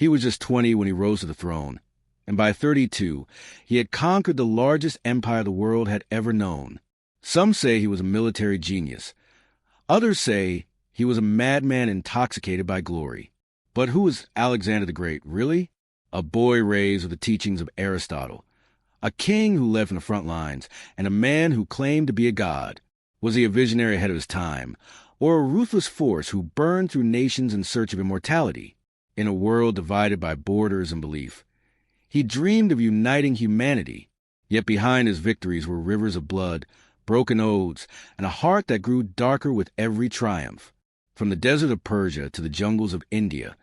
He was just 20 when he rose to the throne, and by 32, he had conquered the largest empire the world had ever known. Some say he was a military genius. Others say he was a madman intoxicated by glory. But who was Alexander the Great, really? A boy raised with the teachings of Aristotle. A king who led from the front lines, and a man who claimed to be a god. Was he a visionary ahead of his time, or a ruthless force who burned through nations in search of immortality? In a world divided by borders and belief, he dreamed of uniting humanity, yet behind his victories were rivers of blood, broken oaths, and a heart that grew darker with every triumph. From the desert of Persia to the jungles of India,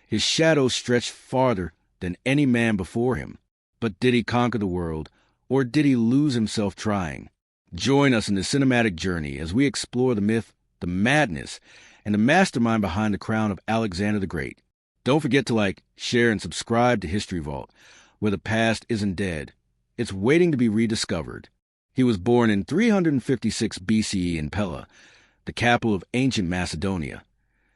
his shadow stretched farther than any man before him. But did he conquer the world, or did he lose himself trying? Join us in the cinematic journey as we explore the myth, the madness, and the mastermind behind the crown of Alexander the Great. Don't forget to like, share, and subscribe to History Vault, where the past isn't dead. It's waiting to be rediscovered. He was born in 356 BCE in Pella, the capital of ancient Macedonia,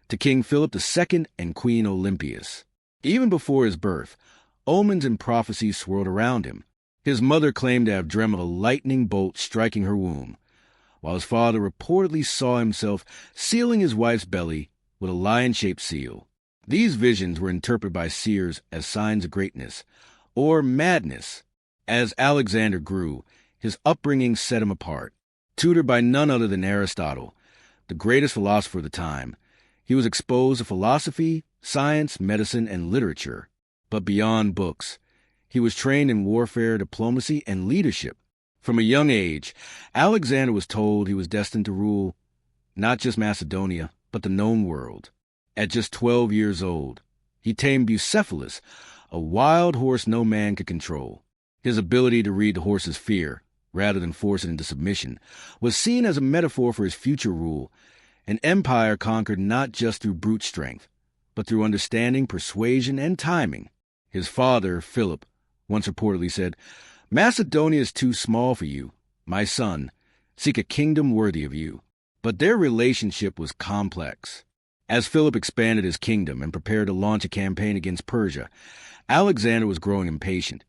to King Philip II and Queen Olympias. Even before his birth, omens and prophecies swirled around him. His mother claimed to have dreamt of a lightning bolt striking her womb, while his father reportedly saw himself sealing his wife's belly with a lion-shaped seal. These visions were interpreted by seers as signs of greatness, or madness. As Alexander grew, his upbringing set him apart. Tutored by none other than Aristotle, the greatest philosopher of the time, he was exposed to philosophy, science, medicine, and literature. But beyond books, he was trained in warfare, diplomacy, and leadership. From a young age, Alexander was told he was destined to rule not just Macedonia, but the known world. At just 12 years old, he tamed Bucephalus, a wild horse no man could control. His ability to read the horse's fear, rather than force it into submission, was seen as a metaphor for his future rule, an empire conquered not just through brute strength, but through understanding, persuasion, and timing. His father, Philip, once reportedly said, "Macedonia is too small for you, my son. Seek a kingdom worthy of you." But their relationship was complex. As Philip expanded his kingdom and prepared to launch a campaign against Persia, Alexander was growing impatient,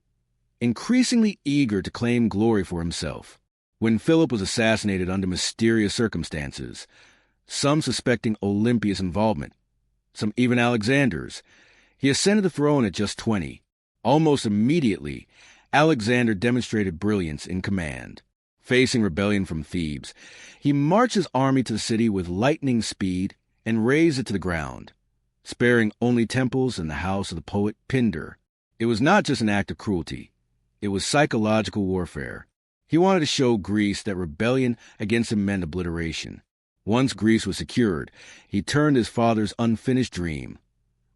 increasingly eager to claim glory for himself. When Philip was assassinated under mysterious circumstances, some suspecting Olympias' involvement, some even Alexander's, he ascended the throne at just 20. Almost immediately, Alexander demonstrated brilliance in command. Facing rebellion from Thebes, he marched his army to the city with lightning speed and razed it to the ground, sparing only temples and the house of the poet Pindar. It was not just an act of cruelty. It was psychological warfare. He wanted to show Greece that rebellion against him meant obliteration. Once Greece was secured, he turned his father's unfinished dream,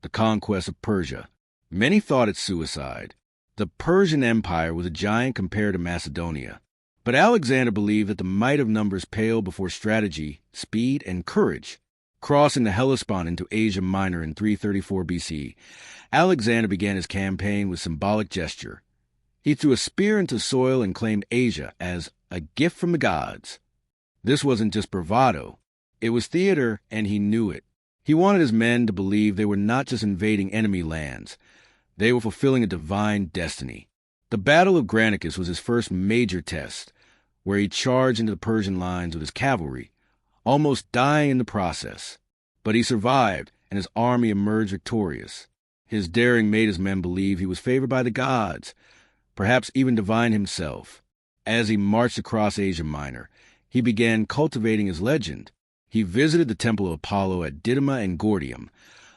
the conquest of Persia. Many thought it suicide. The Persian Empire was a giant compared to Macedonia. But Alexander believed that the might of numbers paled before strategy, speed, and courage. Crossing the Hellespont into Asia Minor in 334 BC, Alexander began his campaign with symbolic gesture. He threw a spear into soil and claimed Asia as a gift from the gods. This wasn't just bravado. It was theater, and he knew it. He wanted his men to believe they were not just invading enemy lands. They were fulfilling a divine destiny. The Battle of Granicus was his first major test, where he charged into the Persian lines with his cavalry, almost dying in the process. But he survived, and his army emerged victorious. His daring made his men believe he was favored by the gods, perhaps even divine himself. As he marched across Asia Minor, he began cultivating his legend. He visited the temple of Apollo at Didyma and Gordium,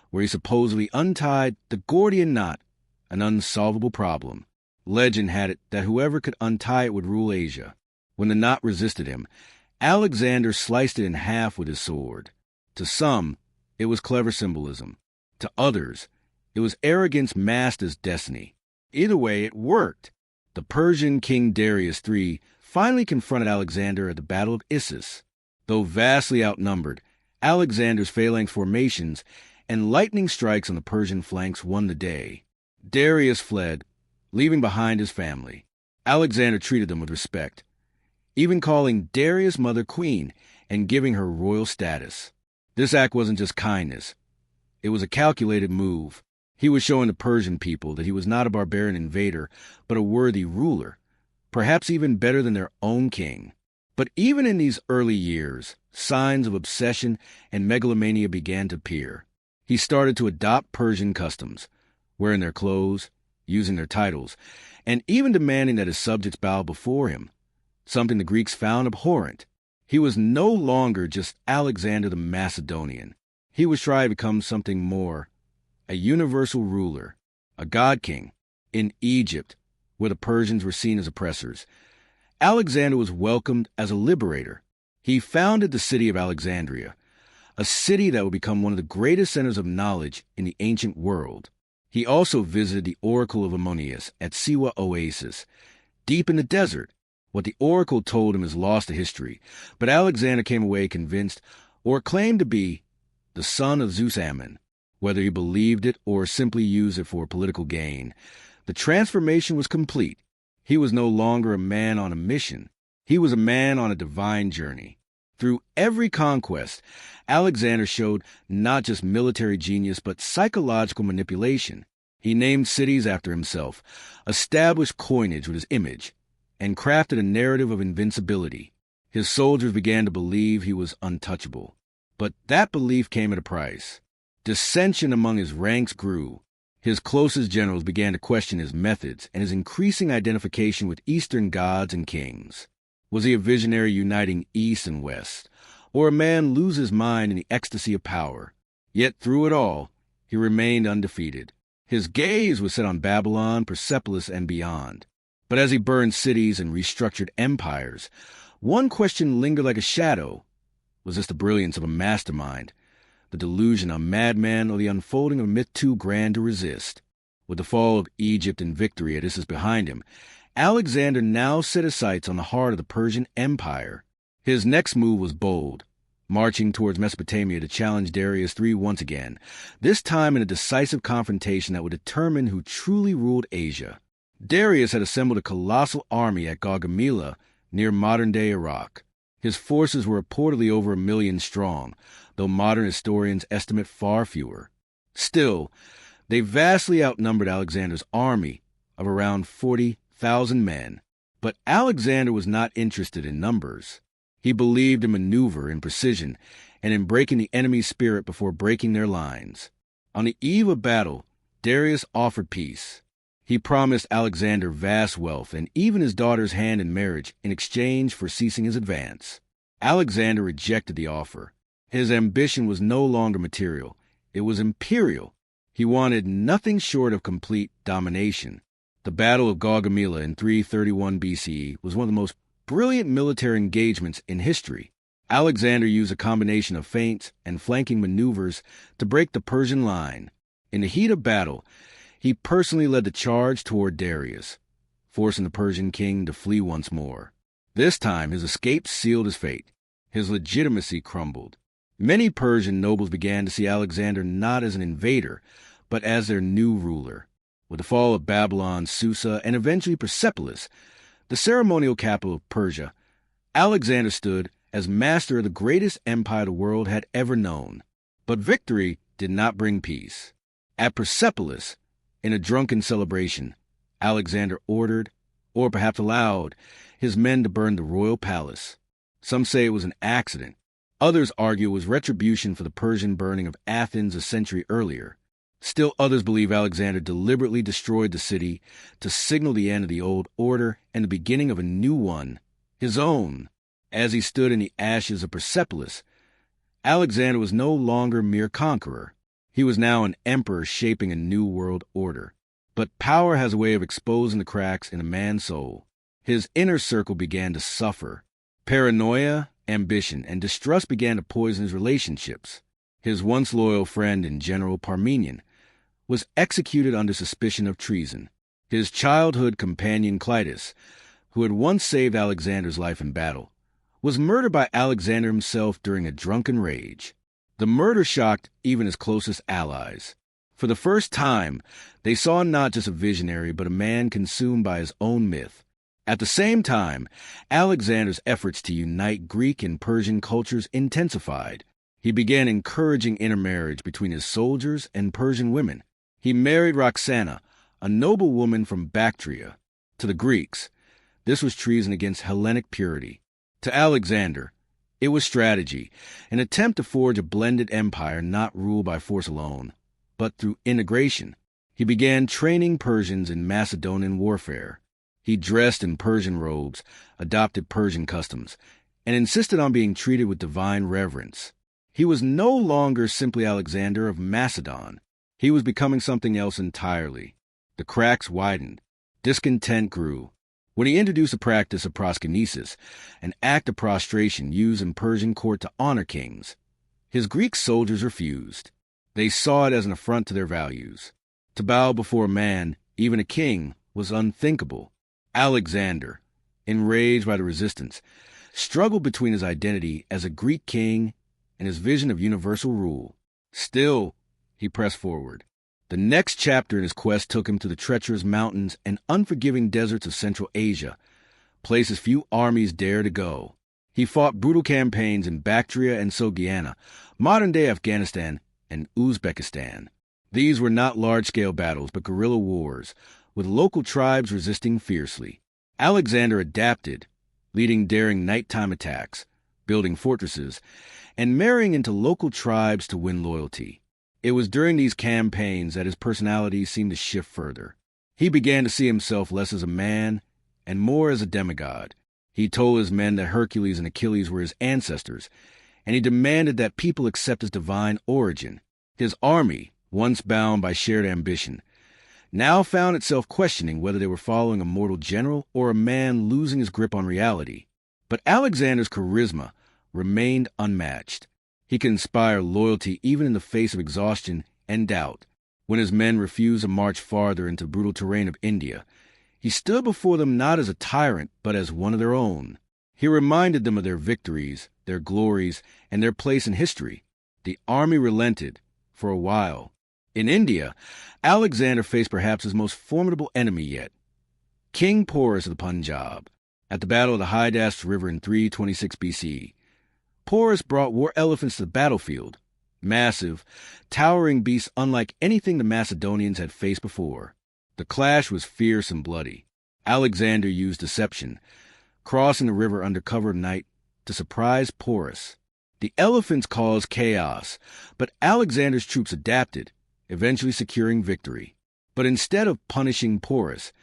where he supposedly untied the Gordian knot, an unsolvable problem. Legend had it that whoever could untie it would rule Asia. When the knot resisted him, Alexander sliced it in half with his sword. To some, it was clever symbolism. To others, it was arrogance masked as destiny. Either way, it worked. The Persian king Darius III finally confronted Alexander at the Battle of Issus. Though vastly outnumbered, Alexander's phalanx formations and lightning strikes on the Persian flanks won the day. Darius fled, leaving behind his family. Alexander treated them with respect, even calling Darius' mother queen and giving her royal status. This act wasn't just kindness. It was a calculated move. He was showing the Persian people that he was not a barbarian invader, but a worthy ruler, perhaps even better than their own king. But even in these early years, signs of obsession and megalomania began to appear. He started to adopt Persian customs, wearing their clothes, using their titles, and even demanding that his subjects bow before him, something the Greeks found abhorrent. He was no longer just Alexander the Macedonian. He was trying to become something more, a universal ruler, a god king, in Egypt, where the Persians were seen as oppressors. Alexander was welcomed as a liberator. He founded the city of Alexandria, a city that would become one of the greatest centers of knowledge in the ancient world. He also visited the Oracle of Ammonius at Siwa Oasis, deep in the desert. What the oracle told him is lost to history, but Alexander came away convinced, or claimed to be, the son of Zeus Ammon. Whether he believed it or simply used it for political gain, the transformation was complete. He was no longer a man on a mission. He was a man on a divine journey. Through every conquest, Alexander showed not just military genius, but psychological manipulation. He named cities after himself, established coinage with his image, and crafted a narrative of invincibility. His soldiers began to believe he was untouchable. But that belief came at a price. Dissension among his ranks grew. His closest generals began to question his methods and his increasing identification with Eastern gods and kings. Was he a visionary uniting East and West, or a man lose his mind in the ecstasy of power? Yet through it all, he remained undefeated. His gaze was set on Babylon, Bucephalus, and beyond. But as he burned cities and restructured empires, one question lingered like a shadow. Was this the brilliance of a mastermind, the delusion of a madman, or the unfolding of a myth too grand to resist? With the fall of Egypt and victory at Issus behind him, Alexander now set his sights on the heart of the Persian Empire. His next move was bold, marching towards Mesopotamia to challenge Darius III once again, this time in a decisive confrontation that would determine who truly ruled Asia. Darius had assembled a colossal army at Gaugamela, near modern-day Iraq. His forces were reportedly over 1 million strong, though modern historians estimate far fewer. Still, they vastly outnumbered Alexander's army of around 40,000 men. But Alexander was not interested in numbers. He believed in maneuver, in precision, and in breaking the enemy's spirit before breaking their lines. On the eve of battle, Darius offered peace. He promised Alexander vast wealth and even his daughter's hand in marriage in exchange for ceasing his advance. Alexander rejected the offer. His ambition was no longer material. It was imperial. He wanted nothing short of complete domination. The Battle of Gaugamela in 331 BCE was one of the most brilliant military engagements in history. Alexander used a combination of feints and flanking maneuvers to break the Persian line. In the heat of battle, he personally led the charge toward Darius, forcing the Persian king to flee once more. This time, his escape sealed his fate. His legitimacy crumbled. Many Persian nobles began to see Alexander not as an invader, but as their new ruler. With the fall of Babylon, Susa, and eventually Persepolis, the ceremonial capital of Persia, Alexander stood as master of the greatest empire the world had ever known. But victory did not bring peace. At Persepolis, in a drunken celebration, Alexander ordered, or perhaps allowed, his men to burn the royal palace. Some say it was an accident. Others argue it was retribution for the Persian burning of Athens a century earlier. Still others believe Alexander deliberately destroyed the city to signal the end of the old order and the beginning of a new one, his own. As he stood in the ashes of Persepolis, Alexander was no longer mere conqueror. He was now an emperor shaping a new world order. But power has a way of exposing the cracks in a man's soul. His inner circle began to suffer. Paranoia, ambition, and distrust began to poison his relationships. His once loyal friend and general Parmenion was executed under suspicion of treason. His childhood companion Clitus, who had once saved Alexander's life in battle, was murdered by Alexander himself during a drunken rage. The murder shocked even his closest allies. For the first time, they saw not just a visionary, but a man consumed by his own myth. At the same time, Alexander's efforts to unite Greek and Persian cultures intensified. He began encouraging intermarriage between his soldiers and Persian women. He married Roxana, a noble woman from Bactria. To the Greeks, this was treason against Hellenic purity. To Alexander, it was strategy, an attempt to forge a blended empire not ruled by force alone, but through integration. He began training Persians in Macedonian warfare. He dressed in Persian robes, adopted Persian customs, and insisted on being treated with divine reverence. He was no longer simply Alexander of Macedon. He was becoming something else entirely. The cracks widened. Discontent grew. When he introduced the practice of proskynesis, an act of prostration used in Persian court to honor kings, his Greek soldiers refused. They saw it as an affront to their values. To bow before a man, even a king, was unthinkable. Alexander, enraged by the resistance, struggled between his identity as a Greek king and his vision of universal rule. Still, he pressed forward. The next chapter in his quest took him to the treacherous mountains and unforgiving deserts of Central Asia, places few armies dare to go. He fought brutal campaigns in Bactria and Sogiana, modern-day Afghanistan and Uzbekistan. These were not large-scale battles, but guerrilla wars, with local tribes resisting fiercely. Alexander adapted, leading daring nighttime attacks, building fortresses, and marrying into local tribes to win loyalty. It was during these campaigns that his personality seemed to shift further. He began to see himself less as a man and more as a demigod. He told his men that Hercules and Achilles were his ancestors, and he demanded that people accept his divine origin. His army, once bound by shared ambition, now found itself questioning whether they were following a mortal general or a man losing his grip on reality. But Alexander's charisma remained unmatched. He could inspire loyalty even in the face of exhaustion and doubt. When his men refused to march farther into the brutal terrain of India, he stood before them not as a tyrant, but as one of their own. He reminded them of their victories, their glories, and their place in history. The army relented, for a while. In India, Alexander faced perhaps his most formidable enemy yet, King Porus of the Punjab. At the Battle of the Hydaspes River in 326 BC, Porus brought war elephants to the battlefield, massive, towering beasts unlike anything the Macedonians had faced before. The clash was fierce and bloody. Alexander used deception, crossing the river under cover of night to surprise Porus. The elephants caused chaos, but Alexander's troops adapted, eventually securing victory. But instead of punishing Porus,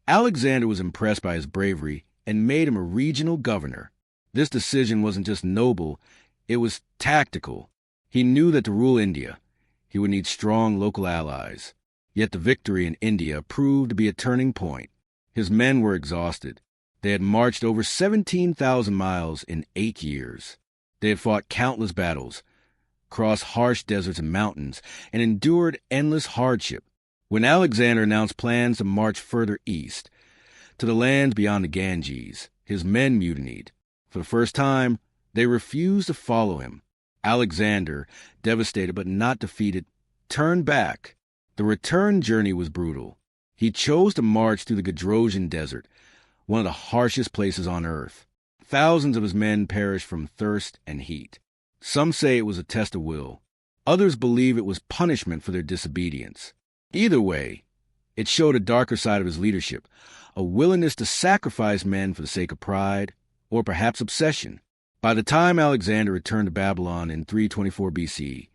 Alexander was impressed by his bravery and made him a regional governor. This decision wasn't just noble, it was tactical. He knew that to rule India, he would need strong local allies. Yet the victory in India proved to be a turning point. His men were exhausted. They had marched over 17,000 miles in 8 years. They had fought countless battles, crossed harsh deserts and mountains, and endured endless hardship. When Alexander announced plans to march further east, to the lands beyond the Ganges, his men mutinied. For the first time, they refused to follow him. Alexander, devastated but not defeated, turned back. The return journey was brutal. He chose to march through the Gadrosian Desert, one of the harshest places on earth. Thousands of his men perished from thirst and heat. Some say it was a test of will. Others believe it was punishment for their disobedience. Either way, it showed a darker side of his leadership, a willingness to sacrifice men for the sake of pride, or perhaps obsession. By the time Alexander returned to Babylon in 324 BC,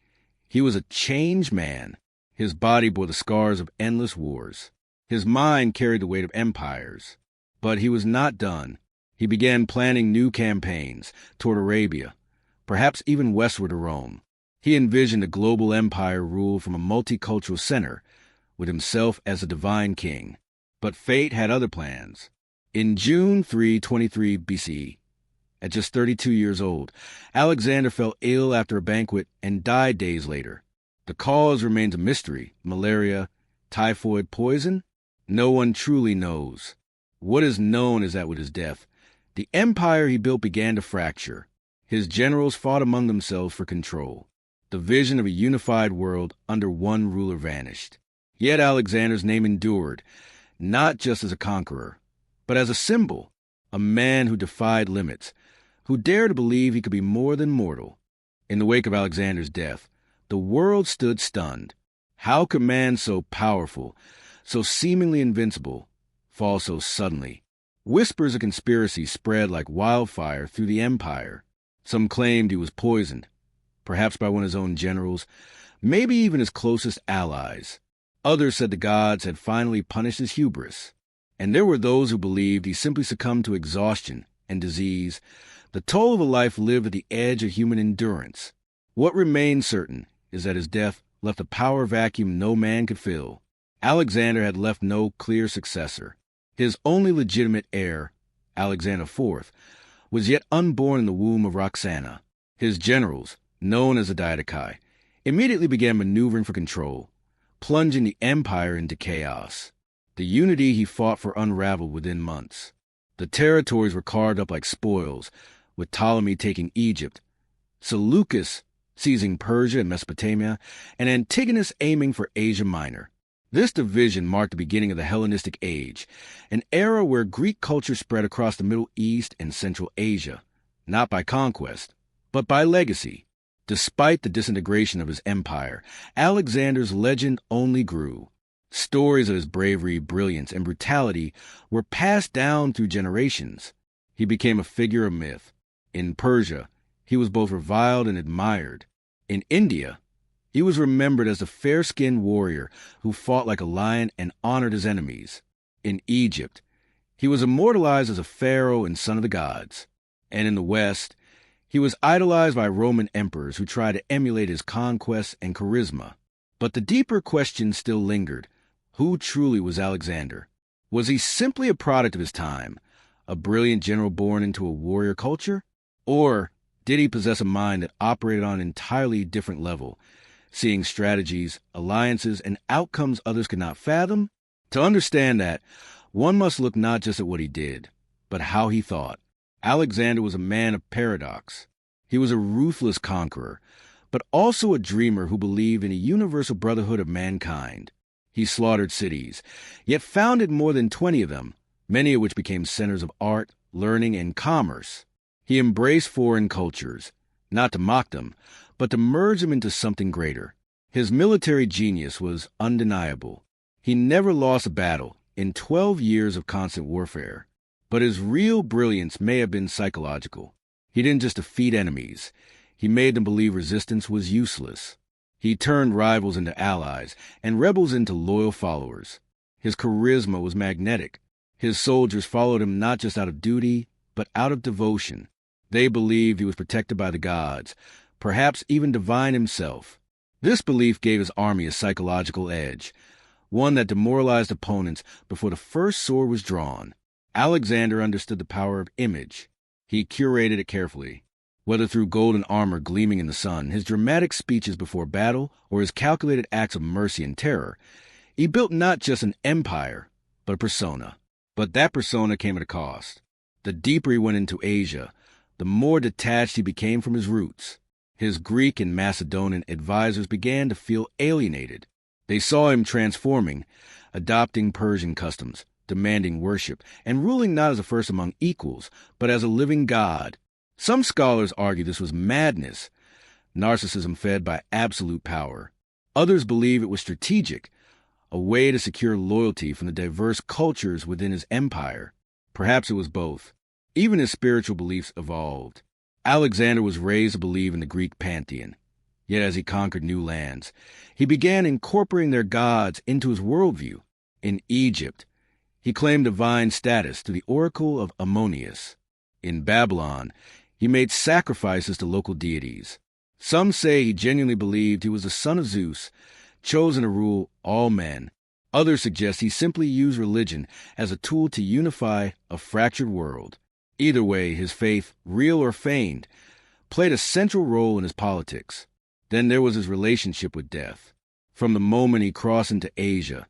he was a changed man. His body bore the scars of endless wars. His mind carried the weight of empires. But he was not done. He began planning new campaigns toward Arabia, perhaps even westward to Rome. He envisioned a global empire ruled from a multicultural center, with himself as a divine king. But fate had other plans. In June 323 BC, at just 32 years old, Alexander fell ill after a banquet and died days later. The cause remains a mystery. Malaria, typhoid, poison? No one truly knows. What is known is that with his death, the empire he built began to fracture. His generals fought among themselves for control. The vision of a unified world under one ruler vanished. Yet Alexander's name endured, not just as a conqueror, but as a symbol, a man who defied limits, who dared to believe he could be more than mortal. In the wake of Alexander's death, the world stood stunned. How could man so powerful, so seemingly invincible, fall so suddenly? Whispers of conspiracy spread like wildfire through the empire. Some claimed he was poisoned, perhaps by one of his own generals, maybe even his closest allies. Others said the gods had finally punished his hubris. And there were those who believed he simply succumbed to exhaustion and disease, the toll of a life lived at the edge of human endurance. What remained certain is that his death left a power vacuum no man could fill. Alexander had left no clear successor. His only legitimate heir, Alexander IV, was yet unborn in the womb of Roxana. His generals, known as the Diadochi, immediately began maneuvering for control, plunging the empire into chaos. The unity he fought for unraveled within months. The territories were carved up like spoils, with Ptolemy taking Egypt, Seleucus seizing Persia and Mesopotamia, and Antigonus aiming for Asia Minor. This division marked the beginning of the Hellenistic Age, an era where Greek culture spread across the Middle East and Central Asia, not by conquest, but by legacy. Despite the disintegration of his empire, Alexander's legend only grew. Stories of his bravery, brilliance, and brutality were passed down through generations. He became a figure of myth. In Persia, he was both reviled and admired. In India, he was remembered as the fair-skinned warrior who fought like a lion and honored his enemies. In Egypt, he was immortalized as a pharaoh and son of the gods. And in the West, he was idolized by Roman emperors who tried to emulate his conquests and charisma. But the deeper question still lingered. Who truly was Alexander? Was he simply a product of his time, a brilliant general born into a warrior culture? Or did he possess a mind that operated on an entirely different level, seeing strategies, alliances, and outcomes others could not fathom? To understand that, one must look not just at what he did, but how he thought. Alexander was a man of paradox. He was a ruthless conqueror, but also a dreamer who believed in a universal brotherhood of mankind. He slaughtered cities, yet founded more than 20 of them, many of which became centers of art, learning, and commerce. He embraced foreign cultures, not to mock them, but to merge them into something greater. His military genius was undeniable. He never lost a battle in 12 years of constant warfare. But his real brilliance may have been psychological. He didn't just defeat enemies. He made them believe resistance was useless. He turned rivals into allies and rebels into loyal followers. His charisma was magnetic. His soldiers followed him not just out of duty, but out of devotion. They believed he was protected by the gods, perhaps even divine himself. This belief gave his army a psychological edge, one that demoralized opponents before the first sword was drawn. Alexander understood the power of image. He curated it carefully. Whether through golden armor gleaming in the sun, his dramatic speeches before battle, or his calculated acts of mercy and terror, he built not just an empire, but a persona. But that persona came at a cost. The deeper he went into Asia, the more detached he became from his roots. His Greek and Macedonian advisors began to feel alienated. They saw him transforming, adopting Persian customs, demanding worship, and ruling not as a first among equals, but as a living god. Some scholars argue this was madness, narcissism fed by absolute power. Others believe it was strategic, a way to secure loyalty from the diverse cultures within his empire. Perhaps it was both. Even his spiritual beliefs evolved. Alexander was raised to believe in the Greek pantheon. Yet as he conquered new lands, he began incorporating their gods into his worldview. In Egypt, he claimed divine status through the oracle of Ammonius. In Babylon, he made sacrifices to local deities. Some say he genuinely believed he was the son of Zeus, chosen to rule all men. Others suggest he simply used religion as a tool to unify a fractured world. Either way, his faith, real or feigned, played a central role in his politics. Then there was his relationship with death. From the moment he crossed into Asia,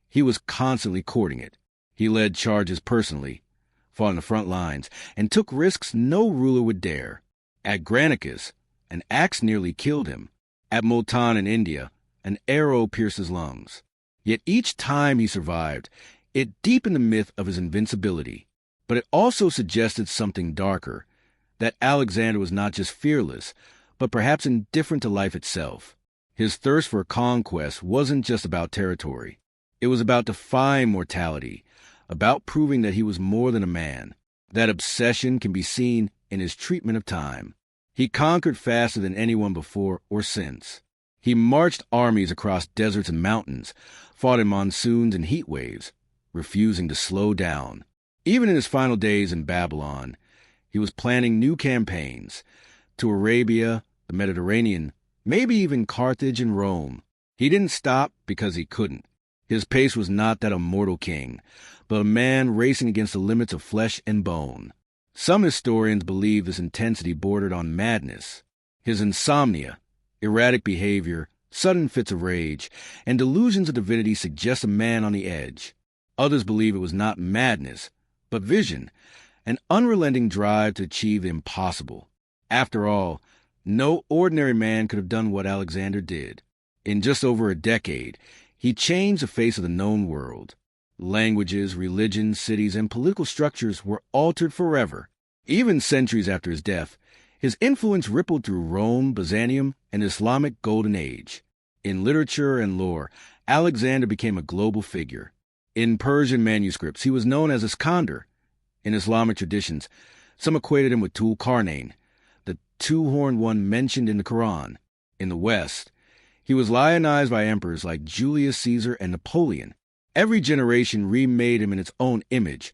he was constantly courting it. He led charges personally, fought in the front lines, and took risks no ruler would dare. At Granicus, an axe nearly killed him. At Multan in India, an arrow pierced his lungs. Yet each time he survived, it deepened the myth of his invincibility. But it also suggested something darker, that Alexander was not just fearless, but perhaps indifferent to life itself. His thirst for conquest wasn't just about territory. It was about defying mortality, about proving that he was more than a man. That obsession can be seen in his treatment of time. He conquered faster than anyone before or since. He marched armies across deserts and mountains, fought in monsoons and heat waves, refusing to slow down. Even in his final days in Babylon, he was planning new campaigns to Arabia, the Mediterranean, maybe even Carthage and Rome. He didn't stop because he couldn't. His pace was not that of mortal king, but a man racing against the limits of flesh and bone. Some historians believe this intensity bordered on madness. His insomnia, erratic behavior, sudden fits of rage, and delusions of divinity suggest a man on the edge. Others believe it was not madness, but vision, an unrelenting drive to achieve the impossible. After all, no ordinary man could have done what Alexander did. In just over a decade, he changed the face of the known world. Languages, religions, cities, and political structures were altered forever. Even centuries after his death, his influence rippled through Rome, Byzantium, and the Islamic Golden Age. In literature and lore, Alexander became a global figure. In Persian manuscripts, he was known as Iskander. In Islamic traditions, some equated him with Tul-Karnain, the two-horned one mentioned in the Quran. In the West, he was lionized by emperors like Julius Caesar and Napoleon. Every generation remade him in its own image,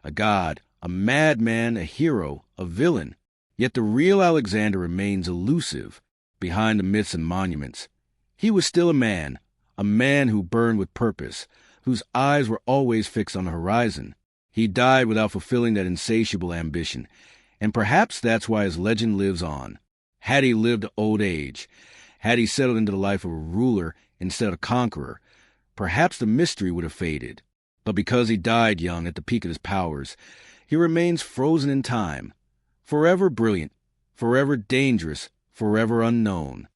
a god, a madman, a hero, a villain. Yet the real Alexander remains elusive behind the myths and monuments. He was still a man who burned with purpose, whose eyes were always fixed on the horizon. He died without fulfilling that insatiable ambition, and perhaps that's why his legend lives on. Had he lived to old age, had he settled into the life of a ruler instead of conqueror, perhaps the mystery would have faded. But because he died young at the peak of his powers, he remains frozen in time, forever brilliant, forever dangerous, forever unknown.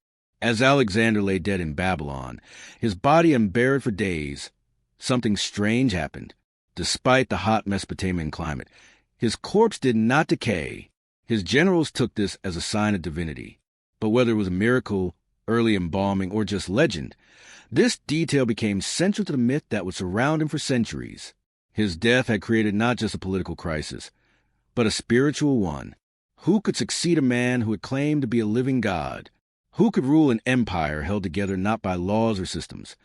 As Alexander lay dead in Babylon, his body unburied for days, something strange happened. Despite the hot Mesopotamian climate, his corpse did not decay. His generals took this as a sign of divinity. But whether it was a miracle, early embalming, or just legend, this detail became central to the myth that would surround him for centuries. His death had created not just a political crisis, but a spiritual one. Who could succeed a man who had claimed to be a living god? Who could rule an empire held together not by laws or systems,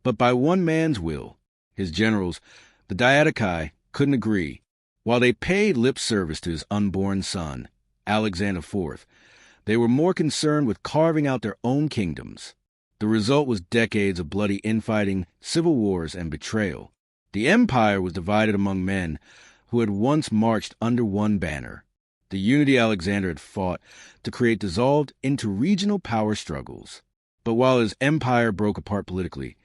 but by one man's will? His generals, the Diadochi, couldn't agree. While they paid lip service to his unborn son, Alexander IV, they were more concerned with carving out their own kingdoms. The result was decades of bloody infighting, civil wars, and betrayal. The empire was divided among men who had once marched under one banner. The unity Alexander had fought to create dissolved into regional power struggles. But while his empire broke apart politically,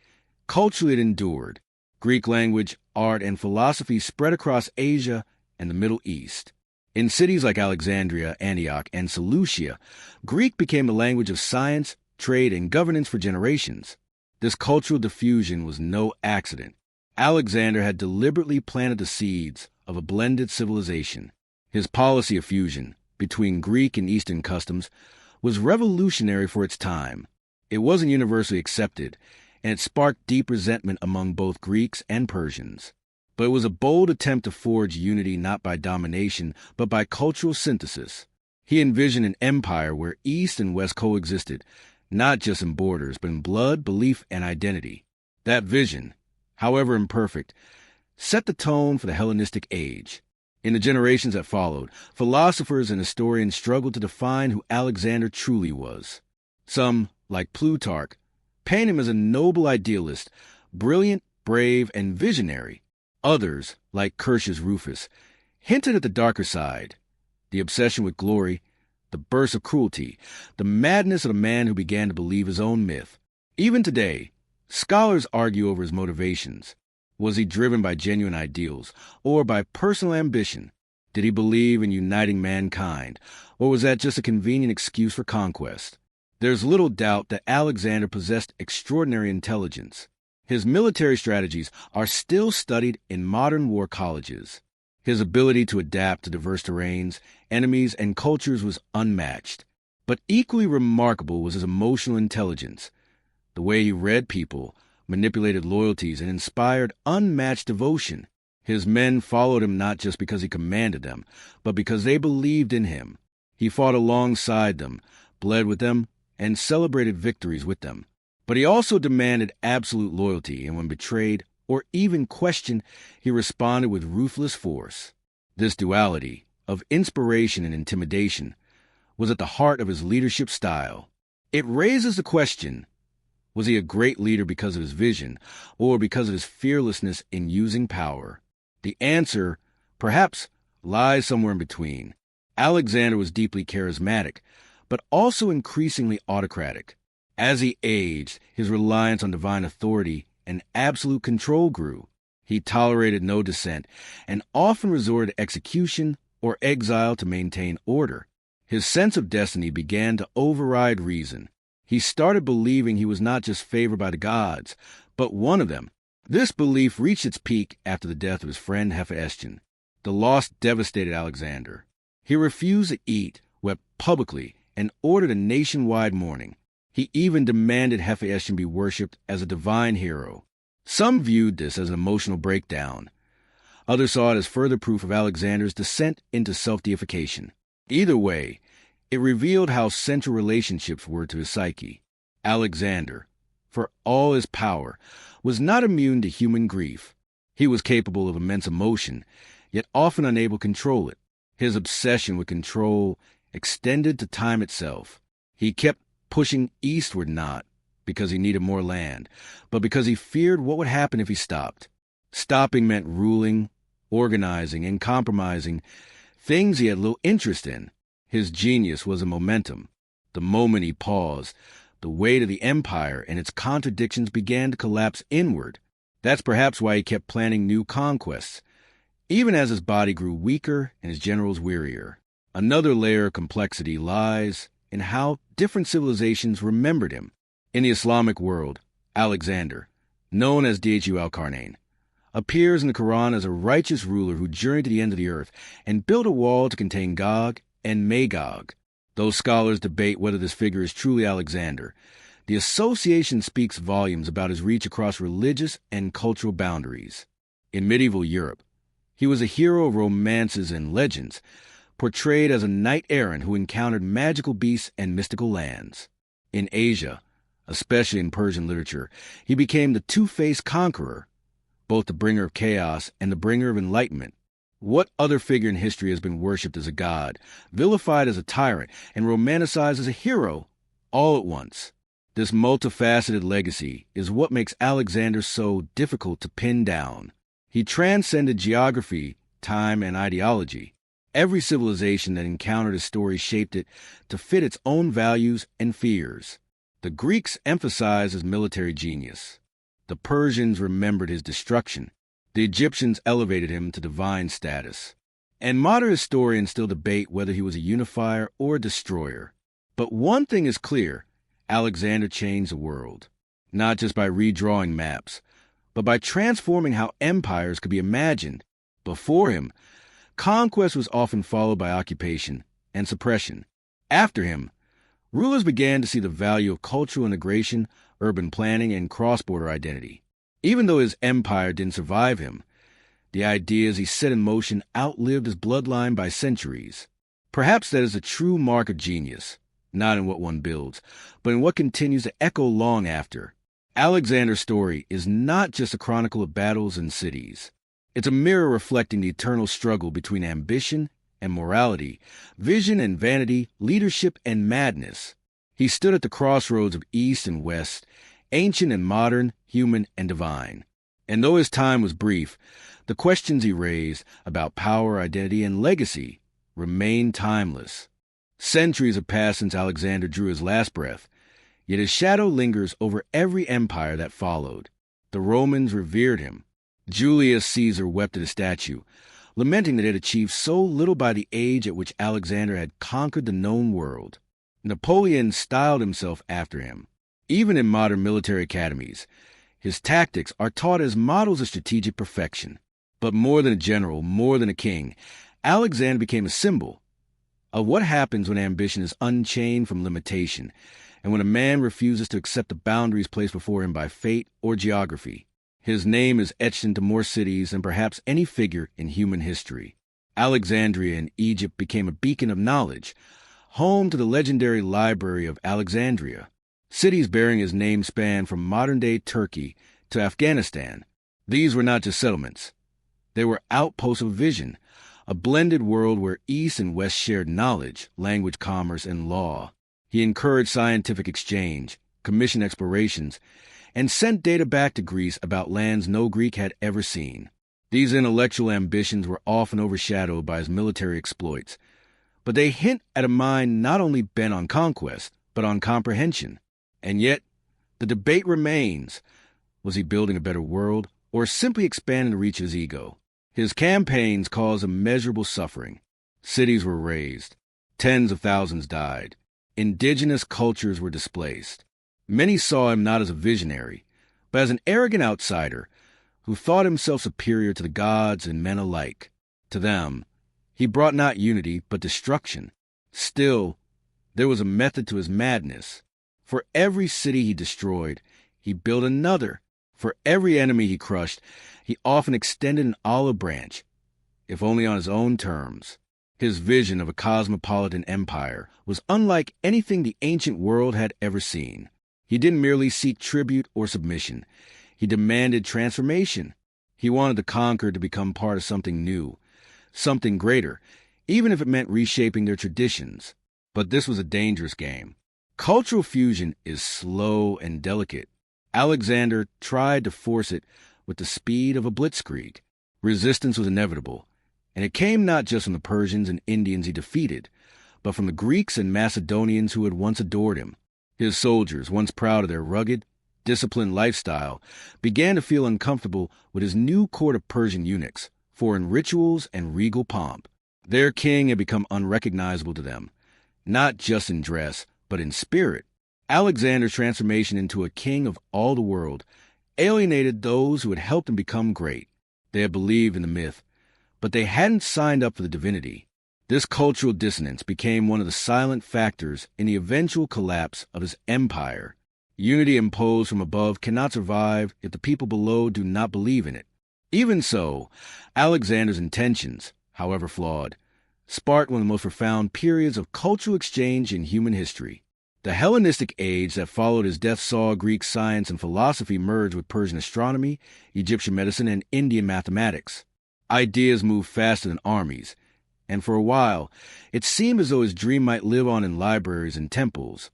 culturally it endured. Greek language, art, and philosophy spread across Asia and the Middle East. In cities like Alexandria, Antioch, and Seleucia, Greek became the language of science, trade, and governance for generations. This cultural diffusion was no accident. Alexander had deliberately planted the seeds of a blended civilization. His policy of fusion between Greek and Eastern customs was revolutionary for its time. It wasn't universally accepted, and it sparked deep resentment among both Greeks and Persians. But it was a bold attempt to forge unity not by domination, but by cultural synthesis. He envisioned an empire where East and West coexisted, not just in borders, but in blood, belief, and identity. That vision, however imperfect, set the tone for the Hellenistic age. In the generations that followed, philosophers and historians struggled to define who Alexander truly was. Some, like Plutarch, paint him as a noble idealist, brilliant, brave, and visionary. Others, like Kirsch's Rufus, hinted at the darker side, the obsession with glory, the bursts of cruelty, the madness of a man who began to believe his own myth. Even today, scholars argue over his motivations. Was he driven by genuine ideals, or by personal ambition? Did he believe in uniting mankind, or was that just a convenient excuse for conquest? There's little doubt that Alexander possessed extraordinary intelligence. His military strategies are still studied in modern war colleges. His ability to adapt to diverse terrains, enemies, and cultures was unmatched. But equally remarkable was his emotional intelligence. The way he read people, manipulated loyalties, and inspired unmatched devotion. His men followed him not just because he commanded them, but because they believed in him. He fought alongside them, bled with them, and celebrated victories with them. But he also demanded absolute loyalty, and when betrayed or even questioned, he responded with ruthless force. This duality of inspiration and intimidation was at the heart of his leadership style. It raises the question, was he a great leader because of his vision, or because of his fearlessness in using power? The answer, perhaps, lies somewhere in between. Alexander was deeply charismatic, but also increasingly autocratic. As he aged, his reliance on divine authority and absolute control grew. He tolerated no dissent and often resorted to execution or exile to maintain order. His sense of destiny began to override reason. He started believing he was not just favored by the gods, but one of them. This belief reached its peak after the death of his friend Hephaestion. The loss devastated Alexander. He refused to eat, wept publicly, and ordered a nationwide mourning. He even demanded Hephaestion be worshipped as a divine hero. Some viewed this as an emotional breakdown. Others saw it as further proof of Alexander's descent into self-deification. Either way, it revealed how central relationships were to his psyche. Alexander, for all his power, was not immune to human grief. He was capable of immense emotion, yet often unable to control it. His obsession with control extended to time itself. He kept pushing eastward not because he needed more land, but because he feared what would happen if he stopped. Stopping meant ruling, organizing, and compromising, things he had little interest in. His genius was a momentum. The moment he paused, the weight of the empire and its contradictions began to collapse inward. That's perhaps why he kept planning new conquests, even as his body grew weaker and his generals wearier. Another layer of complexity lies in how different civilizations remembered him. In the Islamic world, Alexander, known as Dhu al-Qarnayn, appears in the Quran as a righteous ruler who journeyed to the end of the earth and built a wall to contain Gog and Magog. Though scholars debate whether this figure is truly Alexander, the association speaks volumes about his reach across religious and cultural boundaries. In medieval Europe, he was a hero of romances and legends, portrayed as a knight-errant who encountered magical beasts and mystical lands. In Asia, especially in Persian literature, he became the two-faced conqueror, both the bringer of chaos and the bringer of enlightenment. What other figure in history has been worshipped as a god, vilified as a tyrant, and romanticized as a hero all at once? This multifaceted legacy is what makes Alexander so difficult to pin down. He transcended geography, time, and ideology. Every civilization that encountered his story shaped it to fit its own values and fears. The Greeks emphasized his military genius. The Persians remembered his destruction. The Egyptians elevated him to divine status. And modern historians still debate whether he was a unifier or a destroyer. But one thing is clear, Alexander changed the world. Not just by redrawing maps, but by transforming how empires could be imagined. Before him, conquest was often followed by occupation and suppression. After him, rulers began to see the value of cultural integration, urban planning, and cross-border identity. Even though his empire didn't survive him, the ideas he set in motion outlived his bloodline by centuries. Perhaps that is a true mark of genius, not in what one builds, but in what continues to echo long after. Alexander's story is not just a chronicle of battles and cities. It's a mirror reflecting the eternal struggle between ambition and morality, vision and vanity, leadership and madness. He stood at the crossroads of East and West, ancient and modern, human and divine. And though his time was brief, the questions he raised about power, identity, and legacy remain timeless. Centuries have passed since Alexander drew his last breath, yet his shadow lingers over every empire that followed. The Romans revered him. Julius Caesar wept at his statue, lamenting that it had achieved so little by the age at which Alexander had conquered the known world. Napoleon styled himself after him. Even in modern military academies, his tactics are taught as models of strategic perfection. But more than a general, more than a king, Alexander became a symbol of what happens when ambition is unchained from limitation and when a man refuses to accept the boundaries placed before him by fate or geography, his name is etched into more cities than perhaps any figure in human history. Alexandria in Egypt became a beacon of knowledge, home to the legendary Library of Alexandria. Cities bearing his name span from modern-day Turkey to Afghanistan. These were not just settlements. They were outposts of vision, a blended world where East and West shared knowledge, language, commerce, and law. He encouraged scientific exchange, commissioned explorations, and sent data back to Greece about lands no Greek had ever seen. These intellectual ambitions were often overshadowed by his military exploits, but they hint at a mind not only bent on conquest, but on comprehension. And yet, the debate remains. Was he building a better world, or simply expanding the reach of his ego? His campaigns caused immeasurable suffering. Cities were razed. Tens of thousands died. Indigenous cultures were displaced. Many saw him not as a visionary, but as an arrogant outsider who thought himself superior to the gods and men alike. To them, he brought not unity, but destruction. Still, there was a method to his madness. For every city he destroyed, he built another. For every enemy he crushed, he often extended an olive branch, if only on his own terms. His vision of a cosmopolitan empire was unlike anything the ancient world had ever seen. He didn't merely seek tribute or submission. He demanded transformation. He wanted the conquered to become part of something new, something greater, even if it meant reshaping their traditions. But this was a dangerous game. Cultural fusion is slow and delicate. Alexander tried to force it with the speed of a blitzkrieg. Resistance was inevitable, and it came not just from the Persians and Indians he defeated, but from the Greeks and Macedonians who had once adored him. His soldiers, once proud of their rugged, disciplined lifestyle, began to feel uncomfortable with his new court of Persian eunuchs, foreign rituals and regal pomp. Their king had become unrecognizable to them, not just in dress, but in spirit. Alexander's transformation into a king of all the world alienated those who had helped him become great. They had believed in the myth, but they hadn't signed up for the divinity. This cultural dissonance became one of the silent factors in the eventual collapse of his empire. Unity imposed from above cannot survive if the people below do not believe in it. Even so, Alexander's intentions, however flawed, sparked one of the most profound periods of cultural exchange in human history. The Hellenistic age that followed his death saw Greek science and philosophy merge with Persian astronomy, Egyptian medicine, and Indian mathematics. Ideas moved faster than armies, and for a while, it seemed as though his dream might live on in libraries and temples,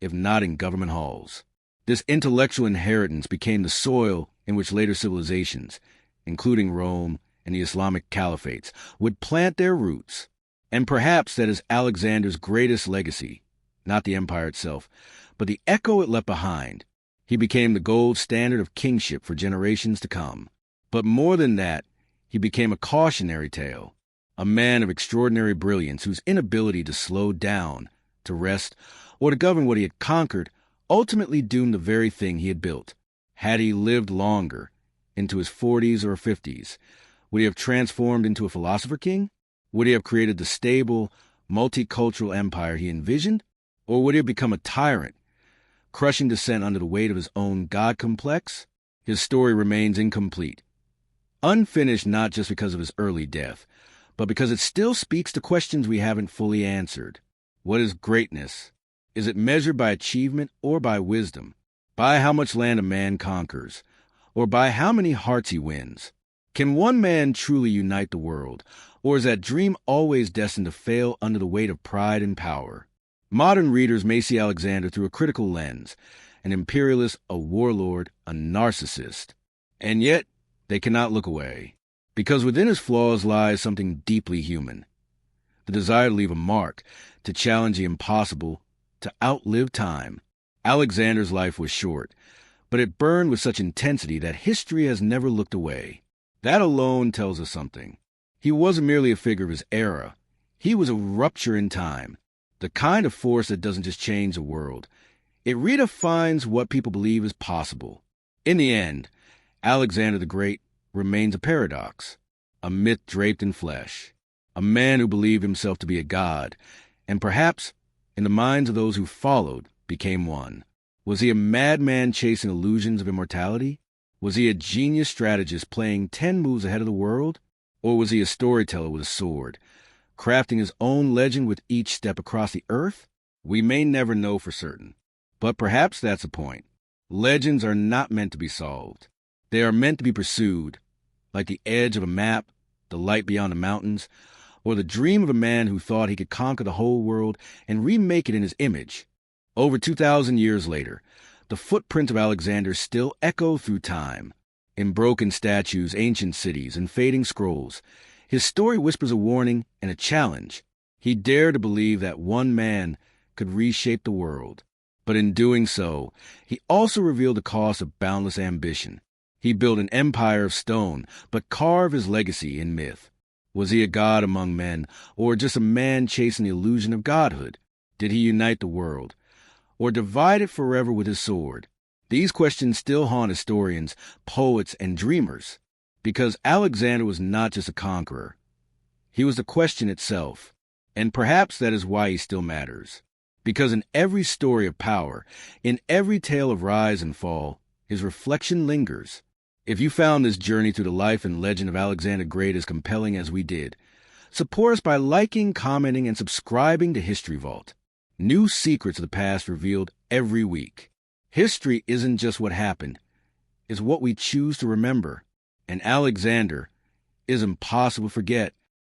if not in government halls. This intellectual inheritance became the soil in which later civilizations, including Rome and the Islamic caliphates, would plant their roots. And perhaps that is Alexander's greatest legacy. Not the empire itself, but the echo it left behind. He became the gold standard of kingship for generations to come. But more than that, he became a cautionary tale, a man of extraordinary brilliance whose inability to slow down, to rest, or to govern what he had conquered ultimately doomed the very thing he had built. Had he lived longer, into his 40s or 50s, would he have transformed into a philosopher king? Would he have created the stable, multicultural empire he envisioned? Or would he have become a tyrant, crushing dissent under the weight of his own God complex? His story remains incomplete. Unfinished not just because of his early death, but because it still speaks to questions we haven't fully answered. What is greatness? Is it measured by achievement or by wisdom? By how much land a man conquers? Or by how many hearts he wins? Can one man truly unite the world? Or is that dream always destined to fail under the weight of pride and power? Modern readers may see Alexander through a critical lens, an imperialist, a warlord, a narcissist. And yet, they cannot look away, because within his flaws lies something deeply human. The desire to leave a mark, to challenge the impossible, to outlive time. Alexander's life was short, but it burned with such intensity that history has never looked away. That alone tells us something. He wasn't merely a figure of his era. He was a rupture in time. The kind of force that doesn't just change the world. It redefines what people believe is possible. In the end, Alexander the Great remains a paradox, a myth draped in flesh, a man who believed himself to be a god, and perhaps, in the minds of those who followed, became one. Was he a madman chasing illusions of immortality? Was he a genius strategist playing 10 moves ahead of the world? Or was he a storyteller with a sword, crafting his own legend with each step across the earth? We may never know for certain. But perhaps that's the point. Legends are not meant to be solved. They are meant to be pursued, like the edge of a map, the light beyond the mountains, or the dream of a man who thought he could conquer the whole world and remake it in his image. Over 2,000 years later, the footprints of Alexander still echo through time. In broken statues, ancient cities, and fading scrolls, his story whispers a warning and a challenge. He dared to believe that one man could reshape the world. But in doing so, he also revealed the cost of boundless ambition. He built an empire of stone, but carved his legacy in myth. Was he a god among men, or just a man chasing the illusion of godhood? Did he unite the world, or divide it forever with his sword? These questions still haunt historians, poets, and dreamers, because Alexander was not just a conqueror. He was the question itself, and perhaps that is why he still matters. Because in every story of power, in every tale of rise and fall, his reflection lingers. If you found this journey through the life and legend of Alexander the Great as compelling as we did, support us by liking, commenting, and subscribing to History Vault. New secrets of the past revealed every week. History isn't just what happened, it's what we choose to remember. And Alexander is impossible to forget